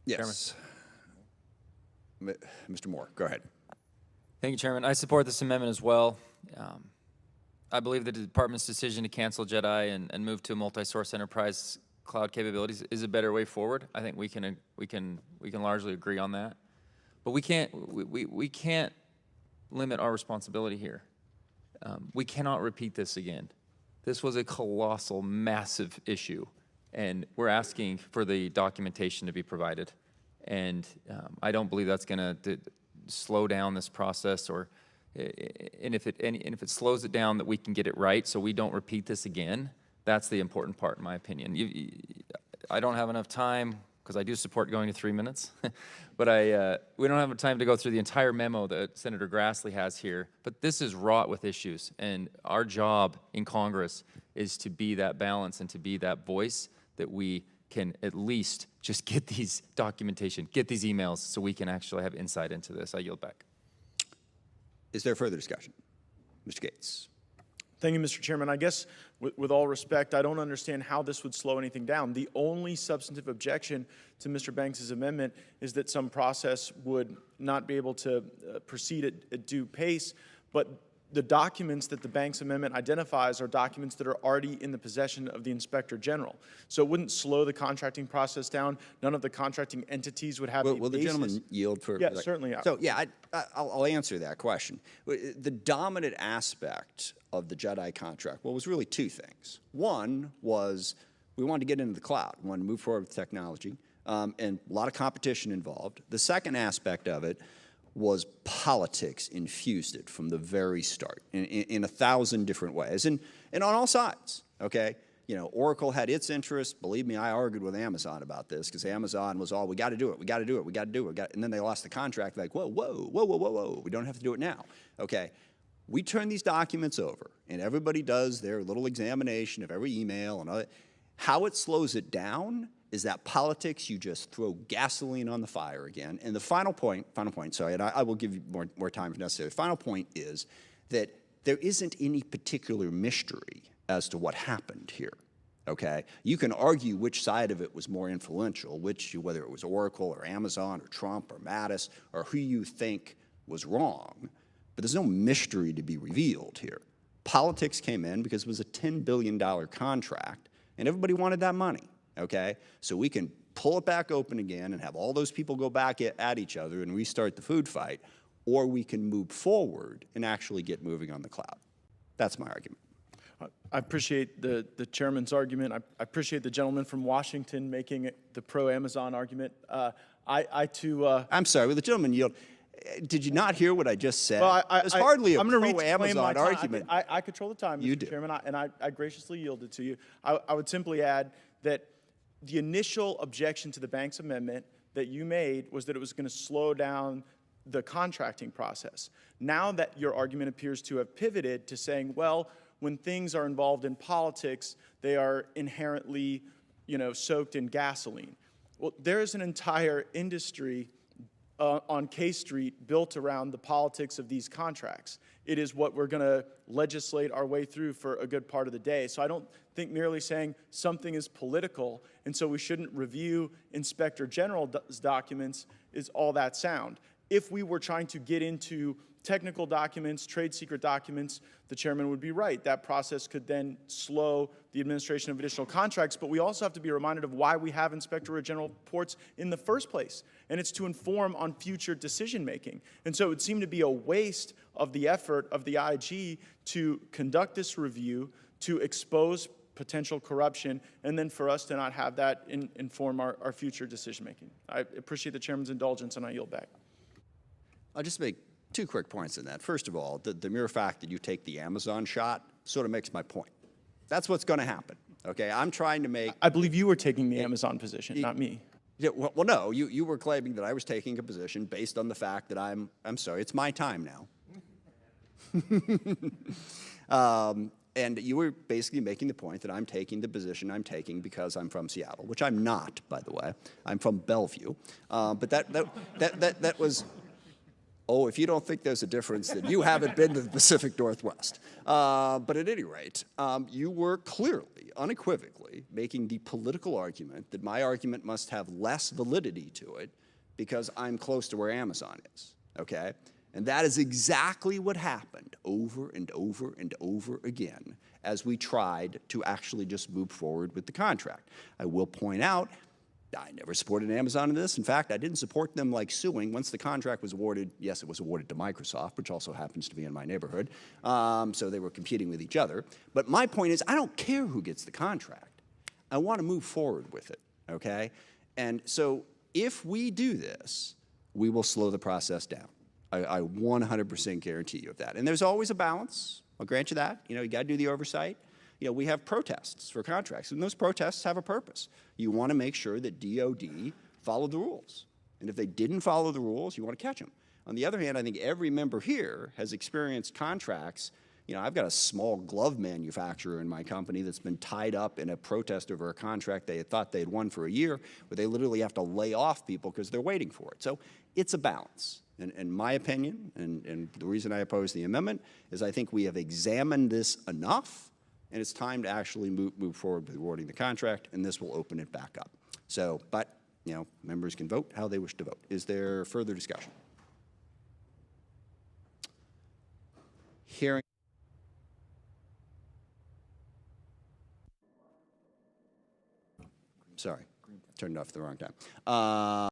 Yes. Mr. Moore, go ahead. Thank you, Chairman. I support this amendment as well. I believe that the department's decision to cancel JEDI and move to a multi-source enterprise cloud capabilities is a better way forward. I think we can largely agree on that. But we can't limit our responsibility here. We cannot repeat this again. This was a colossal, massive issue, and we're asking for the documentation to be provided. And I don't believe that's going to slow down this process, and if it slows it down, that we can get it right so we don't repeat this again. That's the important part, in my opinion. I don't have enough time, because I do support going to 3 minutes, but we don't have time to go through the entire memo that Senator Grassley has here. But this is wrought with issues, and our job in Congress is to be that balance and to be that voice that we can at least just get these documentation, get these emails, so we can actually have insight into this. I yield back. Is there further discussion? Mr. Gaetz. Thank you, Mr. Chairman. I guess, with all respect, I don't understand how this would slow anything down. The only substantive objection to Mr. Banks's amendment is that some process would not be able to proceed at due pace, but the documents that the Banks amendment identifies are documents that are already in the possession of the Inspector General. So it wouldn't slow the contracting process down. None of the contracting entities would have a basis. Will the gentleman yield for? Yeah, certainly. So yeah, I'll answer that question. The dominant aspect of the JEDI contract, well, was really two things. One was we wanted to get into the cloud. We wanted to move forward with technology, and a lot of competition involved. The second aspect of it was politics infused it from the very start in 1,000 different ways, and on all sides, okay? You know, Oracle had its interests. Believe me, I argued with Amazon about this, because Amazon was all, we got to do it, we got to do it, we got to do it. And then they lost the contract, like, whoa, whoa, whoa, whoa, whoa, whoa, we don't have to do it now, okay? We turn these documents over, and everybody does their little examination of every email and all that. How it slows it down is that politics, you just throw gasoline on the fire again. And the final point, sorry, and I will give you more time if necessary. The final point is that there isn't any particular mystery as to what happened here, okay? You can argue which side of it was more influential, whether it was Oracle or Amazon or Trump or Mattis or who you think was wrong, but there's no mystery to be revealed here. Politics came in because it was a $10 billion contract, and everybody wanted that money. Okay, so we can pull it back open again and have all those people go back at each other and restart the food fight, or we can move forward and actually get moving on the cloud. That's my argument. I appreciate the chairman's argument. I appreciate the gentleman from Washington making the pro-Amazon argument. I'm sorry, will the gentleman yield? Did you not hear what I just said? Well, There's hardly a my pro-Amazon time. argument. I control the time, Mr. Chairman, and I graciously yielded to you. I would simply add that the initial objection to the Banks amendment that you made was that it was going to slow down the contracting process. Now that your argument appears to have pivoted to saying, well, when things are involved in politics, they are inherently, soaked in gasoline. Well, there is an entire industry on K Street built around the politics of these contracts. It is what we're going to legislate our way through for a good part of the day. So I don't think merely saying something is political and so we shouldn't review Inspector General's documents is all that sound. If we were trying to get into technical documents, trade secret documents, the chairman would be right. That process could then slow the administration of additional contracts, but we also have to be reminded of why we have Inspector General reports in the first place, and it's to inform on future decision-making. And so it would seem to be a waste of the effort of the IG to conduct this review, to expose potential corruption, and then for us to not have that inform our future decision-making. I appreciate the chairman's indulgence, and I yield back. I'll just make 2 quick points in that. First of all, the mere fact that you take the Amazon shot sort of makes my point. That's what's going to happen, okay? I'm trying to make... I believe you were taking the Amazon position, not me. Yeah, well, no, you were claiming that I was taking a position based on the fact that I'm sorry, it's my time now. And you were basically making the point that I'm taking the position I'm taking because I'm from Seattle, which I'm not, by the way. I'm from Bellevue. But that was... Oh, if you don't think there's a difference, then you haven't been to the Pacific Northwest. But at any rate, you were clearly unequivocally making the political argument that my argument must have less validity to it because I'm close to where Amazon is, okay? And that is exactly what happened over and over and over again as we tried to actually just move forward with the contract. I will point out, I never supported Amazon in this. In fact, I didn't support them like suing. Once the contract was awarded, yes, it was awarded to Microsoft, which also happens to be in my neighborhood. So they were competing with each other. But my point is, I don't care who gets the contract. I want to move forward with it, okay? And so if we do this, we will slow the process down. I 100% guarantee you of that. And there's always a balance. I'll grant you that. You know, you got to do the oversight. You know, we have protests for contracts, and those protests have a purpose. You want to make sure that DOD followed the rules. And if they didn't follow the rules, you want to catch them. On the other hand, I think every member here has experienced contracts. You know, I've got a small glove manufacturer in my company that's been tied up in a protest over a contract they had thought they had won for a year, where they literally have to lay off people because they're waiting for it. So it's a balance. And in my opinion, and the reason I oppose the amendment, is I think we have examined this enough, and it's time to actually move forward with awarding the contract, and this will open it back up. So, but, you know, members can vote how they wish to vote. Is there further discussion? Hearing. Sorry, turned it off at the wrong time.